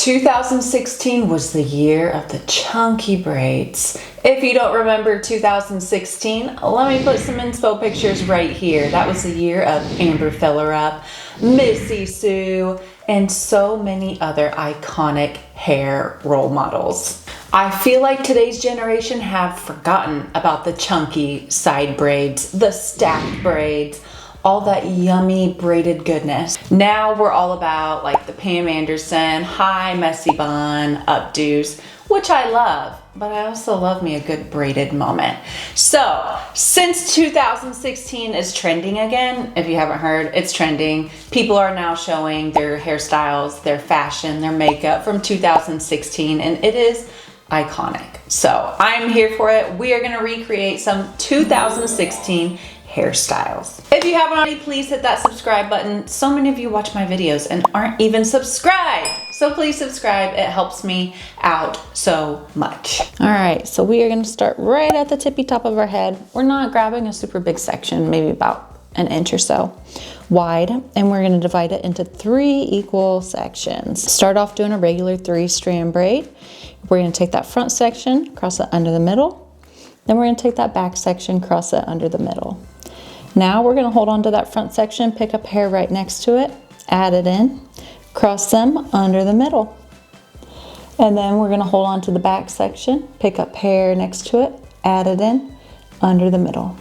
2016 was the year of the chunky braids. If you don't remember 2016, let me put some inspo pictures right here. That was the year of Amber Filler Up, Missy Sue, and so many other iconic hair role models. I feel like today's generation have forgotten about the chunky side braids, the stacked braids, all that yummy braided goodness. Now we're all about like the Pam Anderson, high messy bun, updos, which I love, but I also love me a good braided moment. So since 2016 is trending again, if you haven't heard, it's trending. People are now showing their hairstyles, their fashion, their makeup from 2016, and it is iconic. So I'm here for it. We are gonna recreate some 2016 hairstyles. If you haven't already, please hit that subscribe button. So many of you watch my videos and aren't even subscribed. So please subscribe. It helps me out so much. All right, so we are gonna start right at the tippy top of our head. We're not grabbing a super big section, maybe about an inch or so wide, and we're gonna divide it into 3 equal sections. Start off doing a regular 3-strand braid. We're gonna take that front section, cross it under the middle. Then we're gonna take that back section, cross it under the middle. Now we're gonna hold on to that front section, pick up hair right next to it, add it in, cross them under the middle. And then we're gonna hold on to the back section, pick up hair next to it, add it in, under the middle.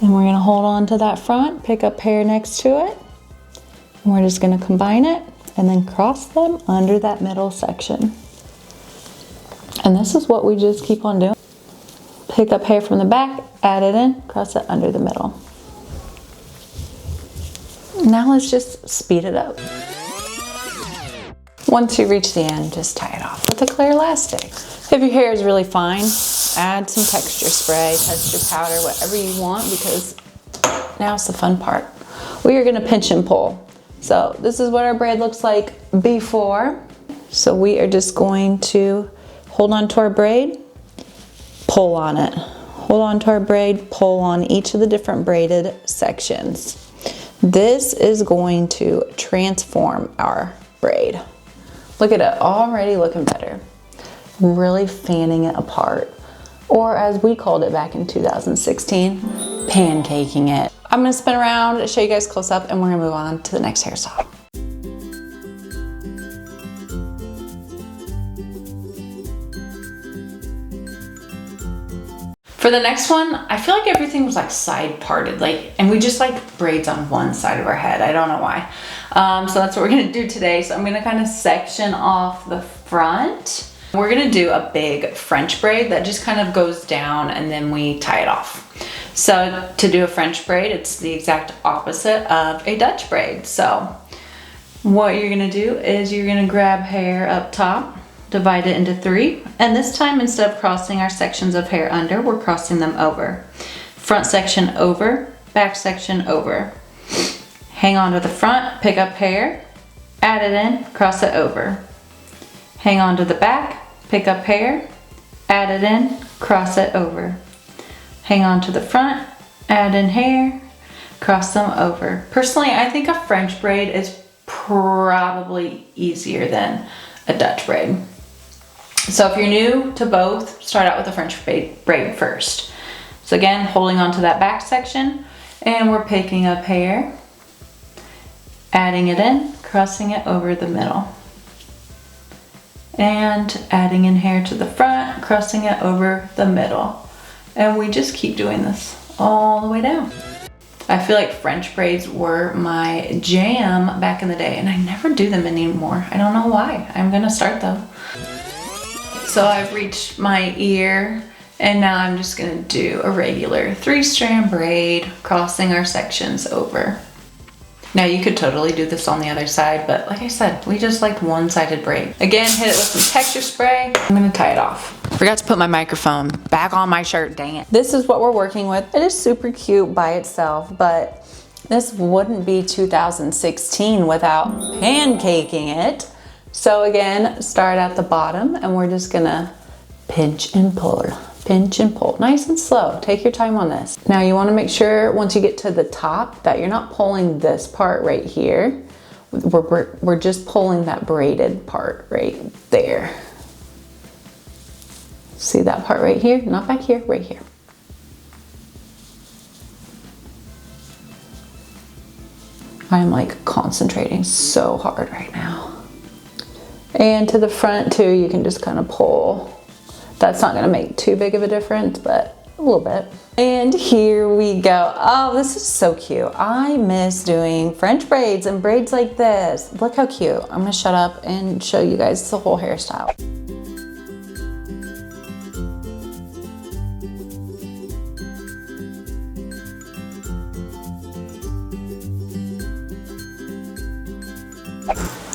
And we're gonna hold on to that front, pick up hair next to it, and we're just gonna combine it and then cross them under that middle section. And this is what we just keep on doing. Pick up hair from the back, add it in, cross it under the middle. Now let's just speed it up. Once you reach the end, just tie it off with a clear elastic. If your hair is really fine, add some texture spray, texture powder, whatever you want, because now's the fun part. We are gonna pinch and pull. So this is what our braid looks like before. So we are just going to hold on to our braid, pull on it. Hold on to our braid, pull on each of the different braided sections. This is going to transform our braid. Look at it, already looking better. Really fanning it apart. Or as we called it back in 2016, pancaking it. I'm gonna spin around, show you guys close up, and we're gonna move on to the next hairstyle. For the next one, I feel like everything was like side parted, and we just like braids on one side of our head. I don't know why. So that's what we're gonna do today. So I'm gonna kind of section off the front. We're gonna do a big French braid that just kind of goes down and then we tie it off. So to do a French braid, it's the exact opposite of a Dutch braid. So what you're gonna do is you're gonna grab hair up top, divide it into 3, and this time instead of crossing our sections of hair under, we're crossing them over. Front section over, back section over. Hang on to the front, pick up hair, add it in, cross it over. Hang on to the back, pick up hair, add it in, cross it over. Hang on to the front, add in hair, cross them over. Personally, I think a French braid is probably easier than a Dutch braid. So if you're new to both, start out with a French braid first. So again, holding on to that back section, and we're picking up hair, adding it in, crossing it over the middle. And adding in hair to the front, crossing it over the middle. And we just keep doing this all the way down. I feel like French braids were my jam back in the day, and I never do them anymore. I don't know why. I'm gonna start though. So I've reached my ear, and now I'm just gonna do a regular 3-strand braid, crossing our sections over. Now you could totally do this on the other side, but like I said, we just like one-sided braid. Again, hit it with some texture spray. I'm gonna tie it off. Forgot to put my microphone back on my shirt, dang it. This is what we're working with. It is super cute by itself, but this wouldn't be 2016 without pancaking it. So again, start at the bottom, and we're just gonna pinch and pull. Pinch and pull, nice and slow. Take your time on this. Now you wanna make sure once you get to the top that you're not pulling this part right here. We're just pulling that braided part right there. See that part right here? Not back here, right here. I'm like concentrating so hard right now. And to the front too, you can just kind of pull. That's not gonna make too big of a difference, but a little bit. And here we go. Oh, this is so cute. I miss doing French braids and braids like this. Look how cute. I'm gonna shut up and show you guys the whole hairstyle.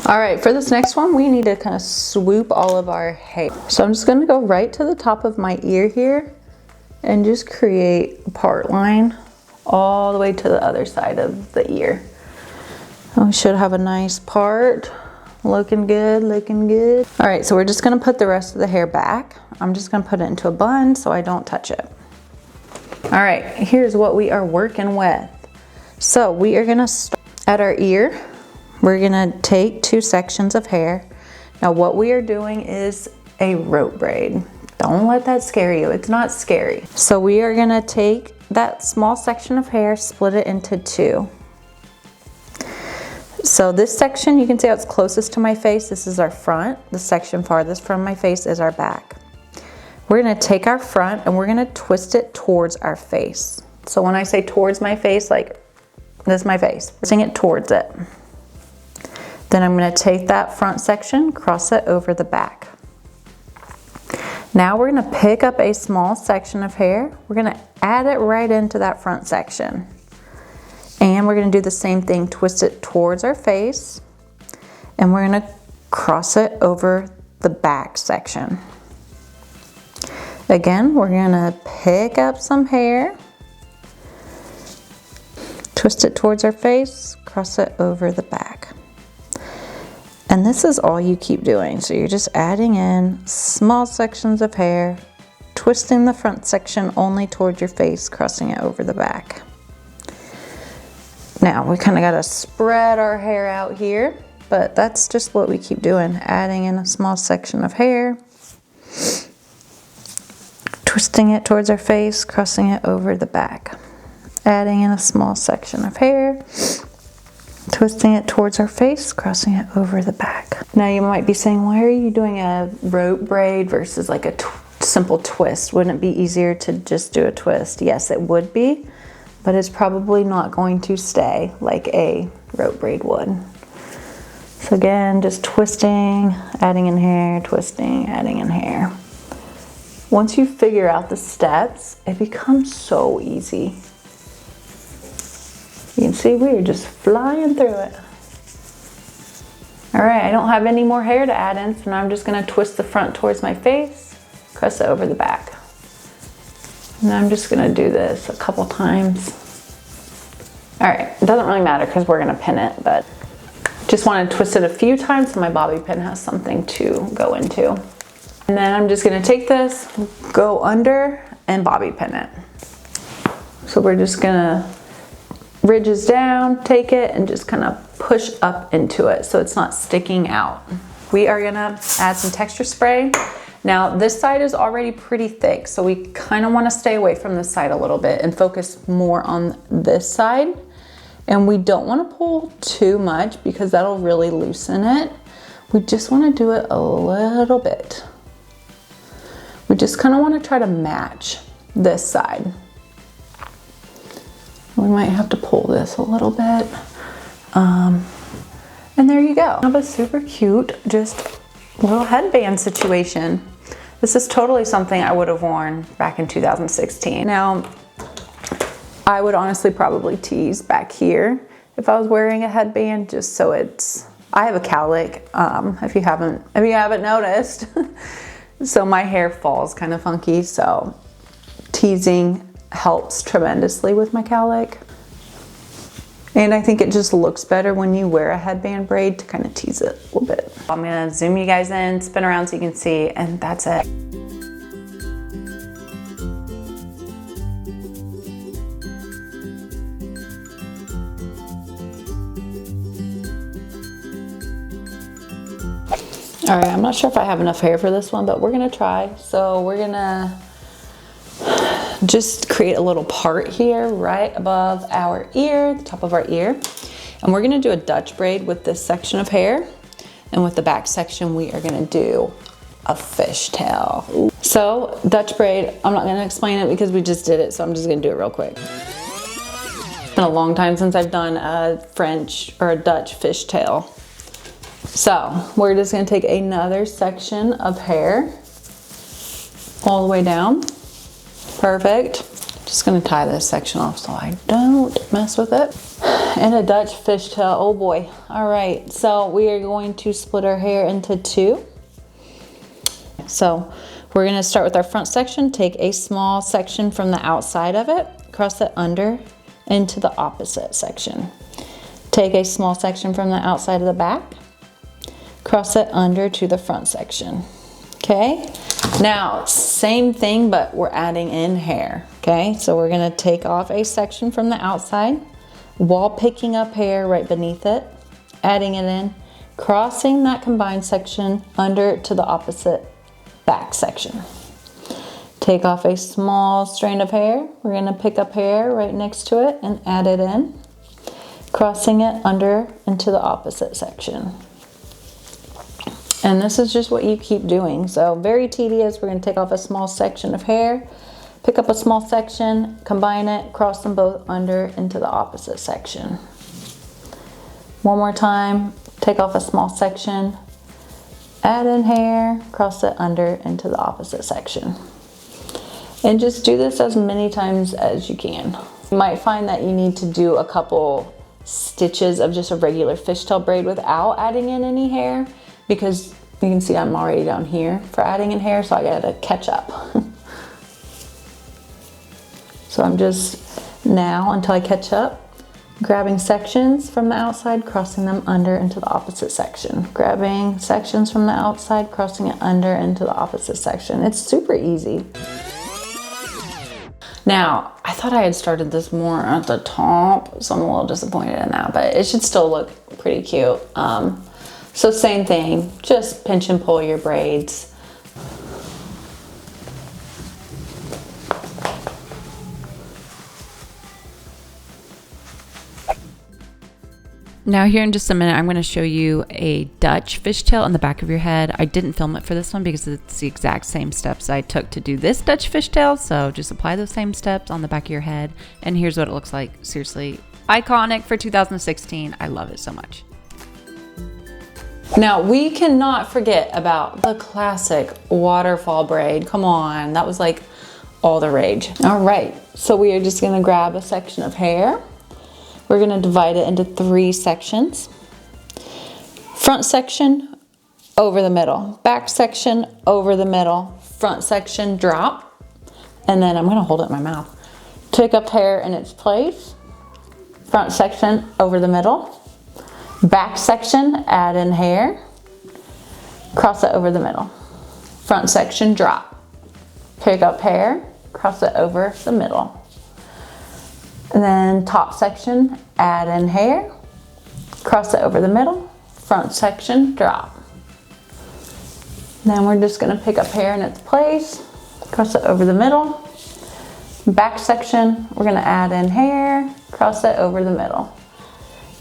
All right, for this next one, we need to kind of swoop all of our hair. So I'm just gonna go right to the top of my ear here and just create a part line all the way to the other side of the ear. And we should have a nice part. Looking good, looking good. All right, so we're just gonna put the rest of the hair back. I'm just gonna put it into a bun so I don't touch it. All right, here's what we are working with. So we are gonna start at our ear. We're gonna take 2 sections of hair. Now what we are doing is a rope braid. Don't let that scare you, it's not scary. So we are gonna take that small section of hair, split it into 2. So this section, you can see how it's closest to my face. This is our front. The section farthest from my face is our back. We're gonna take our front and we're gonna twist it towards our face. So when I say towards my face, like this is my face, twisting it towards it. Then I'm gonna take that front section, cross it over the back. Now we're gonna pick up a small section of hair. We're gonna add it right into that front section. And we're gonna do the same thing, twist it towards our face, and we're gonna cross it over the back section. Again, we're gonna pick up some hair, twist it towards our face, cross it over the back. And this is all you keep doing. So you're just adding in small sections of hair, twisting the front section only towards your face, crossing it over the back. Now we kind of got to spread our hair out here, but that's just what we keep doing. Adding in a small section of hair, twisting it towards our face, crossing it over the back. Adding in a small section of hair, twisting it towards our face, crossing it over the back. Now you might be saying, why are you doing a rope braid versus like a simple twist? Wouldn't it be easier to just do a twist? Yes, it would be, but it's probably not going to stay like a rope braid would. So again, just twisting, adding in hair, twisting, adding in hair. Once you figure out the steps, it becomes so easy. You can see we are just flying through it. All right, I don't have any more hair to add in, so now I'm just gonna twist the front towards my face, cross it over the back. And I'm just gonna do this a couple times. All right, it doesn't really matter because we're gonna pin it, but just wanna twist it a few times so my bobby pin has something to go into. And then I'm just gonna take this, go under, and bobby pin it. So we're just gonna ridges down, take it, and just kind of push up into it so it's not sticking out. We are gonna add some texture spray. Now this side is already pretty thick, so we kind of want to stay away from this side a little bit and focus more on this side. And we don't want to pull too much because that'll really loosen it. We just want to do it a little bit. We just kind of want to try to match this side. We might have to pull this a little bit. And there you go. Have a super cute, just little headband situation. This is totally something I would have worn back in 2016. Now, I would honestly probably tease back here if I was wearing a headband, just so it's, I have a cowlick, if you haven't noticed. So my hair falls kind of funky, so teasing helps tremendously with my cowlick. And I think it just looks better when you wear a headband braid to kind of tease it a little bit. I'm gonna zoom you guys in, spin around so you can see, and that's it. All right, I'm not sure if I have enough hair for this one, but we're gonna try. So we're gonna just create a little part here right above our ear, the top of our ear. And we're gonna do a Dutch braid with this section of hair. And with the back section, we are gonna do a fishtail. So Dutch braid, I'm not gonna explain it because we just did it, so I'm just gonna do it real quick. It's been a long time since I've done a French or a Dutch fishtail. So we're just gonna take another section of hair all the way down. Perfect. Just gonna tie this section off so I don't mess with it. And a Dutch fishtail, oh boy. All right, so we are going to split our hair into two. So we're gonna start with our front section, take a small section from the outside of it, cross it under into the opposite section. Take a small section from the outside of the back, cross it under to the front section. Okay, now same thing, but we're adding in hair. Okay, so we're gonna take off a section from the outside while picking up hair right beneath it, adding it in, crossing that combined section under to the opposite back section. Take off a small strand of hair. We're gonna pick up hair right next to it and add it in, crossing it under into the opposite section. And this is just what you keep doing. So very tedious. We're gonna take off a small section of hair, pick up a small section, combine it, cross them both under into the opposite section. One more time, take off a small section, add in hair, cross it under into the opposite section. And just do this as many times as you can. You might find that you need to do a couple stitches of just a regular fishtail braid without adding in any hair, because you can see I'm already down here for adding in hair, so I gotta catch up. So I'm just now, until I catch up, grabbing sections from the outside, crossing them under into the opposite section. Grabbing sections from the outside, crossing it under into the opposite section. It's super easy. Now, I thought I had started this more at the top, so I'm a little disappointed in that, but it should still look pretty cute. So same thing, just pinch and pull your braids. Now here in just a minute, I'm going to show you a Dutch fishtail on the back of your head. I didn't film it for this one because it's the exact same steps I took to do this Dutch fishtail. So just apply those same steps on the back of your head. And here's what it looks like. Seriously, iconic for 2016. I love it so much. Now we cannot forget about the classic waterfall braid. Come on, that was like all the rage. All right, so we are just gonna grab a section of hair. We're gonna divide it into 3 sections. Front section over the middle, back section over the middle, front section drop, and then I'm gonna hold it in my mouth. Pick up hair in its place, front section over the middle, back section, add in hair, cross it over the middle, front section drop, pick up hair, cross it over the middle. And then top section, add in hair, cross it over the middle, front section, drop. Then we're just gonna pick up hair in its place, cross it over the middle. Back section, we're gonna add in hair, cross it over the middle.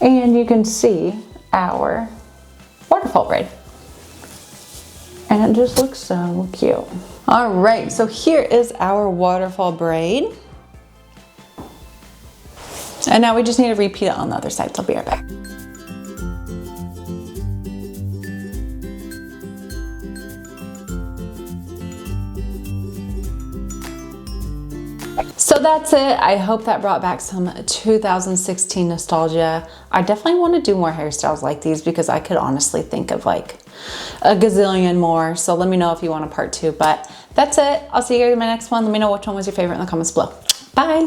And you can see our waterfall braid. And it just looks so cute. All right, so here is our waterfall braid. And now we just need to repeat it on the other side, so I'll be right back. So that's it. I hope that brought back some 2016 nostalgia. I definitely want to do more hairstyles like these because I could honestly think of like a gazillion more. So let me know if you want a part 2, but that's it. I'll see you guys in my next one. Let me know which one was your favorite in the comments below. Bye.